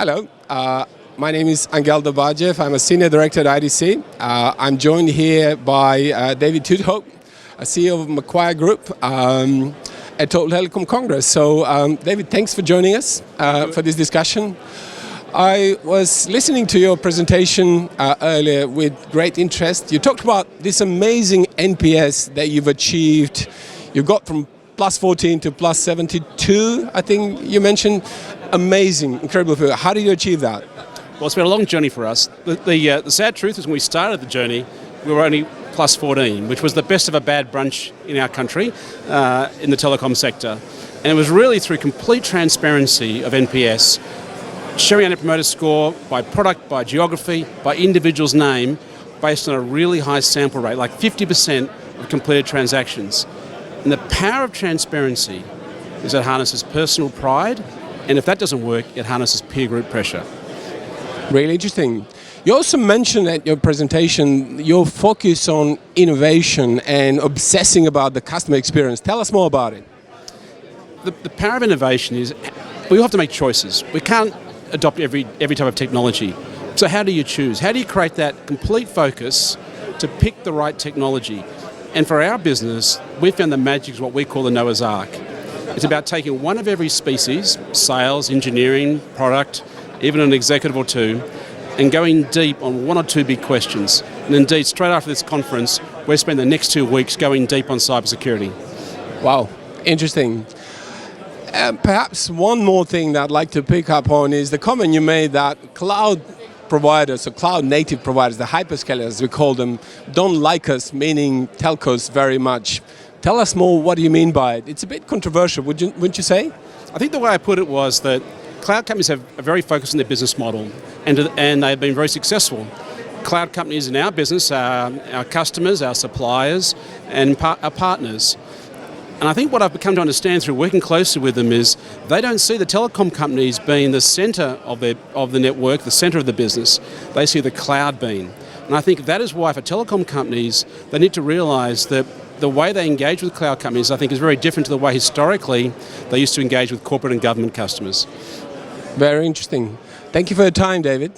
Hello, my name is Angel Dobardziev. I'm a Senior Director at IDC. I'm joined here by David Tudehope, a CEO of Macquarie Group at Total Telecom Congress. So David, thanks for joining us for this discussion. I was listening to your presentation earlier with great interest. You talked about this amazing NPS that you've achieved. You got from plus 14 to plus 72, I think you mentioned. Amazing, incredible. How did you achieve that? Well, it's been a long journey for us. The sad truth is when we started the journey, we were only plus 14, which was the best of a bad bunch in our country, in the telecom sector. And it was really through complete transparency of NPS, showing our Net Promoter Score by product, by geography, by individual's name, based on a really high sample rate, like 50% of completed transactions. And the power of transparency is it harnesses personal pride, and if that doesn't work, it harnesses peer group pressure. Really interesting. You also mentioned at your presentation your focus on innovation and obsessing about the customer experience. Tell us more about it. The power of innovation is we have to make choices. We can't adopt every type of technology. So how do you choose? How do you create that complete focus to pick the right technology? And for our business, we found the magic is what we call the Noah's Ark. It's about taking one of every species, sales, engineering, product, even an executive or two, and going deep on one or two big questions. And indeed, straight after this conference, we'll spend the next 2 weeks going deep on cybersecurity. Wow, interesting. Perhaps one more thing that I'd like to pick up on is the comment you made that cloud providers, or cloud native providers, the hyperscalers as we call them, don't like us, meaning telcos, very much. Tell us more, what do you mean by it? It's a bit controversial, wouldn't you say? I think the way I put it was that cloud companies are very focused on their business model, and they've been very successful. Cloud companies in our business are our customers, our suppliers, and our partners. And I think what I've come to understand through working closely with them is they don't see the telecom companies being the centre of the network, the centre of the business. They see the cloud being. And I think that is why for telecom companies, they need to realise that the way they engage with cloud companies, I think, is very different to the way historically they used to engage with corporate and government customers. Very interesting. Thank you for your time, David.